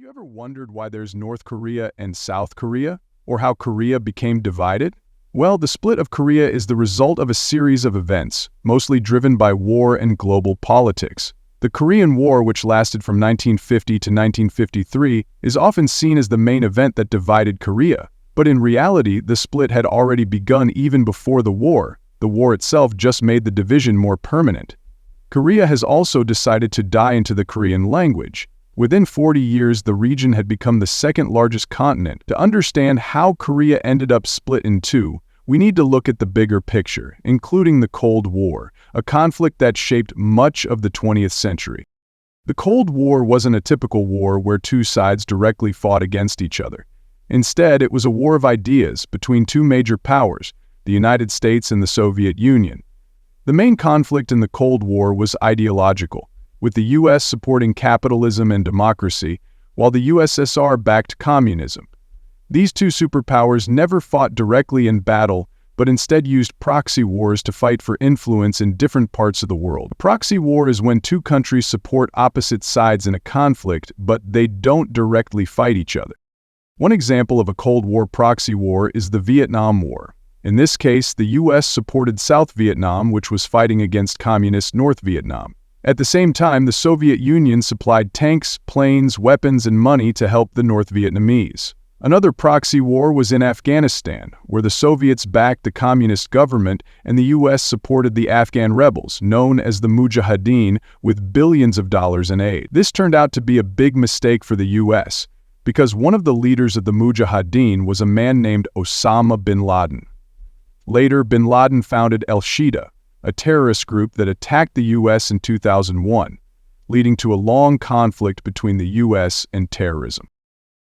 you ever wondered why there's North Korea and South Korea, or how Korea became divided? Well, the split of Korea is the result of a series of events, mostly driven by war and global politics. The Korean War, which lasted from 1950 to 1953, is often seen as the main event that divided Korea. But in reality, the split had already begun even before the war. The war itself just made the division more permanent. Korea has also decided to die into the Korean language. Within 40 years, the region had become the second largest continent. To understand how Korea ended up split in two, we need to look at the bigger picture, including the Cold War, a conflict that shaped much of the 20th century. The Cold War wasn't a typical war where two sides directly fought against each other. Instead, it was a war of ideas between two major powers, the United States and the Soviet Union. The main conflict in the Cold War was ideological, with the U.S. supporting capitalism and democracy, while the USSR backed communism. These two superpowers never fought directly in battle, but instead used proxy wars to fight for influence in different parts of the world. A proxy war is when two countries support opposite sides in a conflict, but they don't directly fight each other. One example of a Cold War proxy war is the Vietnam War. In this case, the U.S. supported South Vietnam, which was fighting against communist North Vietnam. At the same time, the Soviet Union supplied tanks, planes, weapons, and money to help the North Vietnamese. Another proxy war was in Afghanistan, where the Soviets backed the communist government and the U.S. supported the Afghan rebels, known as the Mujahideen, with billions of dollars in aid. This turned out to be a big mistake for the U.S., because one of the leaders of the Mujahideen was a man named Osama bin Laden. Later, bin Laden founded al-Qaeda, a terrorist group that attacked the U.S. in 2001, leading to a long conflict between the U.S. and terrorism.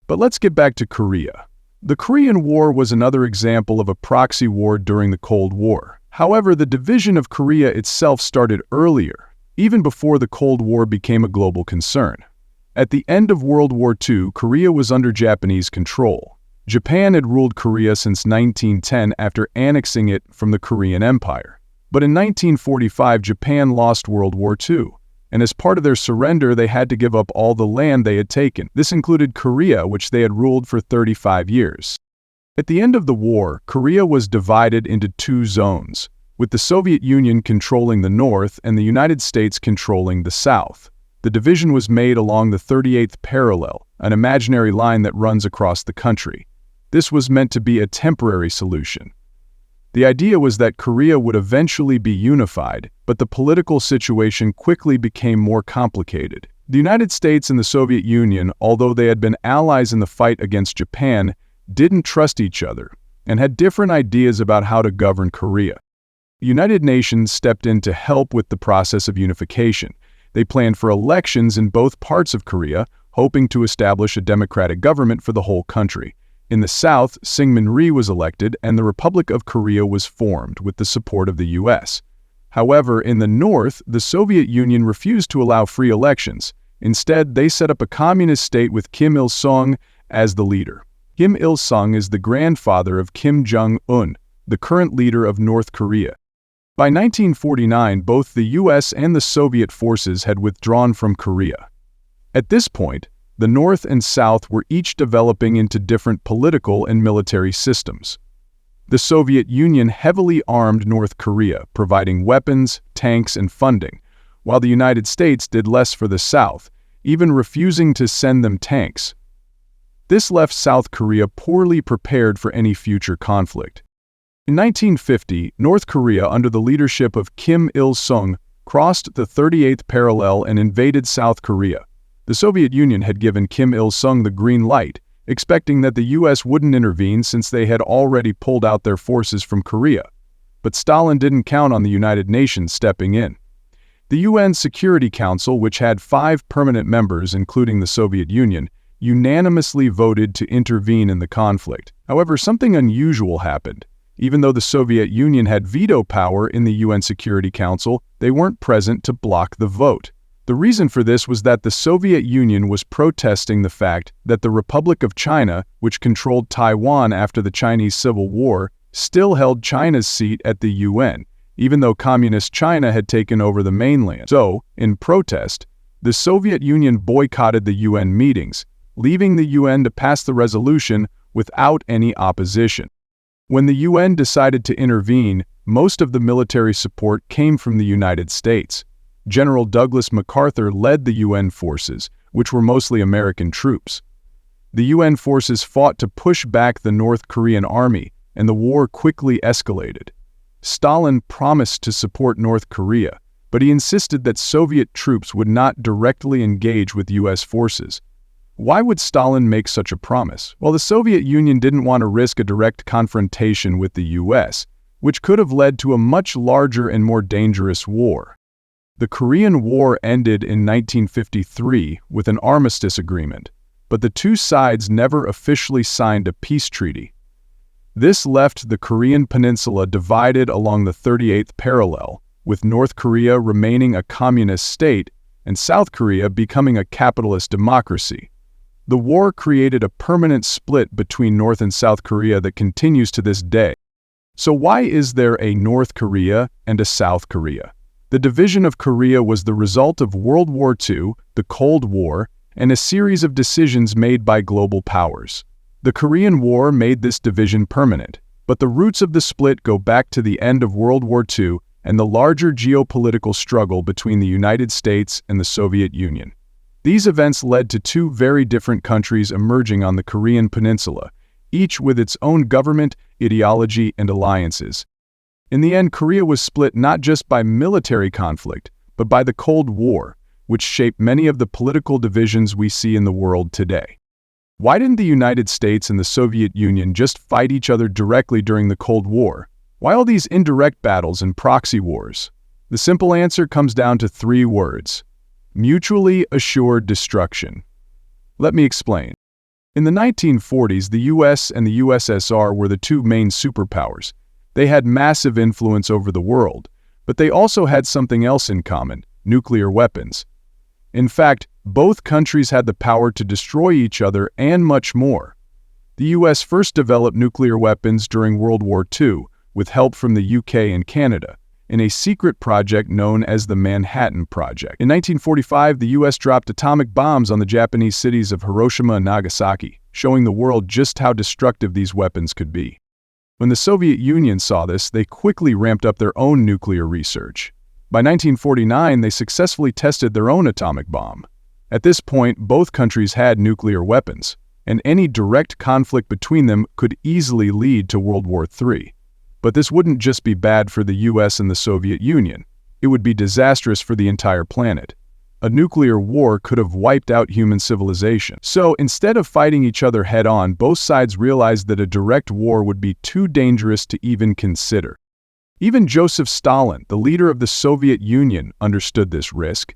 But let's get back to Korea. The Korean War was another example of a proxy war during the Cold War. However, the division of Korea itself started earlier, even before the Cold War became a global concern. At the end of World War II, Korea was under Japanese control. Japan had ruled Korea since 1910 after annexing it from the Korean Empire. But in 1945, Japan lost World War II, and as part of their surrender, they had to give up all the land they had taken. This included Korea, which they had ruled for 35 years. At the end of the war, Korea was divided into two zones, with the Soviet Union controlling the north and the United States controlling the south. The division was made along the 38th parallel, an imaginary line that runs across the country. This was meant to be a temporary solution. The idea was that Korea would eventually be unified, but the political situation quickly became more complicated. The United States and the Soviet Union, although they had been allies in the fight against Japan, didn't trust each other and had different ideas about how to govern Korea. The United Nations stepped in to help with the process of unification. They planned for elections in both parts of Korea, hoping to establish a democratic government for the whole country. In the south, Syngman Rhee was elected and the Republic of Korea was formed with the support of the U.S. However, in the north, the Soviet Union refused to allow free elections. Instead, they set up a communist state with Kim Il-sung as the leader. Kim Il-sung is the grandfather of Kim Jong-un, the current leader of North Korea. By 1949, both the U.S. and the Soviet forces had withdrawn from Korea. At this point, the North and South were each developing into different political and military systems. The Soviet Union heavily armed North Korea, providing weapons, tanks, and funding, while the United States did less for the South, even refusing to send them tanks. This left South Korea poorly prepared for any future conflict. In 1950, North Korea, under the leadership of Kim Il-sung, crossed the 38th parallel and invaded South Korea. The Soviet Union had given Kim Il-sung the green light, expecting that the U.S. wouldn't intervene since they had already pulled out their forces from Korea. But Stalin didn't count on the United Nations stepping in. The UN Security Council, which had 5 permanent members, including the Soviet Union, unanimously voted to intervene in the conflict. However, something unusual happened. Even though the Soviet Union had veto power in the UN Security Council, they weren't present to block the vote. The reason for this was that the Soviet Union was protesting the fact that the Republic of China, which controlled Taiwan after the Chinese Civil War, still held China's seat at the UN, even though Communist China had taken over the mainland. So, in protest, the Soviet Union boycotted the UN meetings, leaving the UN to pass the resolution without any opposition. When the UN decided to intervene, most of the military support came from the United States. General Douglas MacArthur led the UN forces, which were mostly American troops. The UN forces fought to push back the North Korean army, and the war quickly escalated. Stalin promised to support North Korea, but he insisted that Soviet troops would not directly engage with US forces. Why would Stalin make such a promise? Well, the Soviet Union didn't want to risk a direct confrontation with the US, which could have led to a much larger and more dangerous war. The Korean War ended in 1953 with an armistice agreement, but the two sides never officially signed a peace treaty. This left the Korean peninsula divided along the 38th parallel, with North Korea remaining a communist state and South Korea becoming a capitalist democracy. The war created a permanent split between North and South Korea that continues to this day. So why is there a North Korea and a South Korea? The division of Korea was the result of World War II, the Cold War, and a series of decisions made by global powers. The Korean War made this division permanent, but the roots of the split go back to the end of World War II and the larger geopolitical struggle between the United States and the Soviet Union. These events led to two very different countries emerging on the Korean peninsula, each with its own government, ideology, and alliances. In the end, Korea was split not just by military conflict, but by the Cold War, which shaped many of the political divisions we see in the world today. Why didn't the United States and the Soviet Union just fight each other directly during the Cold War? Why all these indirect battles and proxy wars? The simple answer comes down to three words: mutually assured destruction. Let me explain. In the 1940s, the US and the USSR were the two main superpowers. They had massive influence over the world, but they also had something else in common: nuclear weapons. In fact, both countries had the power to destroy each other and much more. The US first developed nuclear weapons during World War II, with help from the UK and Canada, in a secret project known as the Manhattan Project. In 1945, the US dropped atomic bombs on the Japanese cities of Hiroshima and Nagasaki, showing the world just how destructive these weapons could be. When the Soviet Union saw this, they quickly ramped up their own nuclear research. By 1949, they successfully tested their own atomic bomb. At this point, both countries had nuclear weapons, and any direct conflict between them could easily lead to World War III. But this wouldn't just be bad for the US and the Soviet Union. It would be disastrous for the entire planet. A nuclear war could have wiped out human civilization. So instead of fighting each other head-on, both sides realized that a direct war would be too dangerous to even consider. Even Joseph Stalin, the leader of the Soviet Union, understood this risk.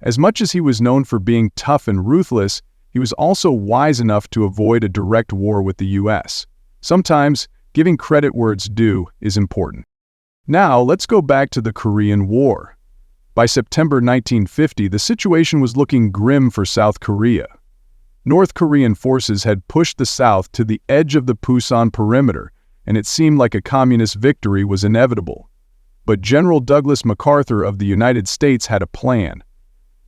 As much as he was known for being tough and ruthless, he was also wise enough to avoid a direct war with the US. Sometimes, giving credit where it's due is important. Now, let's go back to the Korean War. By September 1950, the situation was looking grim for South Korea. North Korean forces had pushed the South to the edge of the Pusan perimeter, and it seemed like a communist victory was inevitable. But General Douglas MacArthur of the United States had a plan.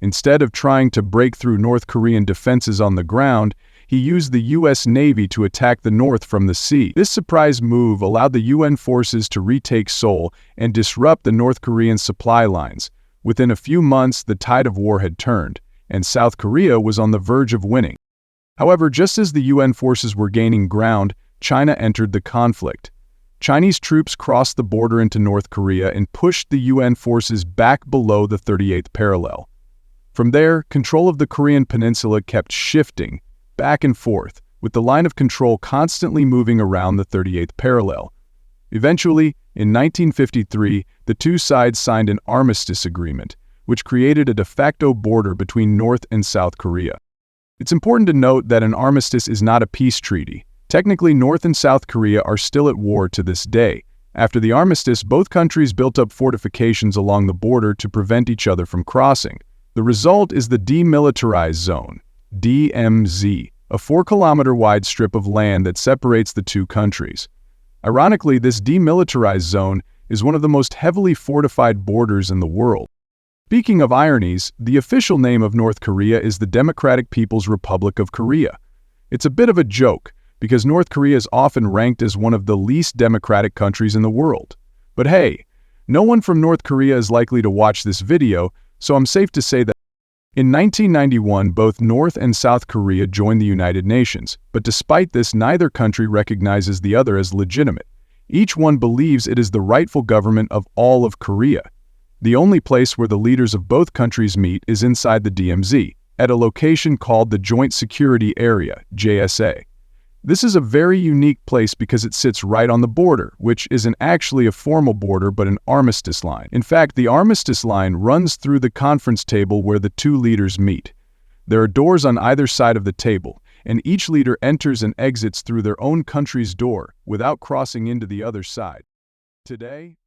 Instead of trying to break through North Korean defenses on the ground, he used the US Navy to attack the North from the sea. This surprise move allowed the UN forces to retake Seoul and disrupt the North Korean supply lines. Within a few months, the tide of war had turned, and South Korea was on the verge of winning. However, just as the UN forces were gaining ground, China entered the conflict. Chinese troops crossed the border into North Korea and pushed the UN forces back below the 38th parallel. From there, control of the Korean peninsula kept shifting back and forth, with the line of control constantly moving around the 38th parallel. Eventually, in 1953, the two sides signed an armistice agreement, which created a de facto border between North and South Korea. It's important to note that an armistice is not a peace treaty. Technically, North and South Korea are still at war to this day. After the armistice, both countries built up fortifications along the border to prevent each other from crossing. The result is the Demilitarized Zone, DMZ, a 4-kilometer-wide strip of land that separates the two countries. Ironically, this demilitarized zone is one of the most heavily fortified borders in the world. Speaking of ironies, the official name of North Korea is the Democratic People's Republic of Korea. It's a bit of a joke, because North Korea is often ranked as one of the least democratic countries in the world. But hey, no one from North Korea is likely to watch this video, so I'm safe to say that in 1991, both North and South Korea joined the United Nations, but despite this, neither country recognizes the other as legitimate. Each one believes it is the rightful government of all of Korea. The only place where the leaders of both countries meet is inside the DMZ, at a location called the Joint Security Area, JSA. This is a very unique place because it sits right on the border, which isn't actually a formal border but an armistice line. In fact, the armistice line runs through the conference table where the two leaders meet. There are doors on either side of the table, and each leader enters and exits through their own country's door without crossing into the other side. Today,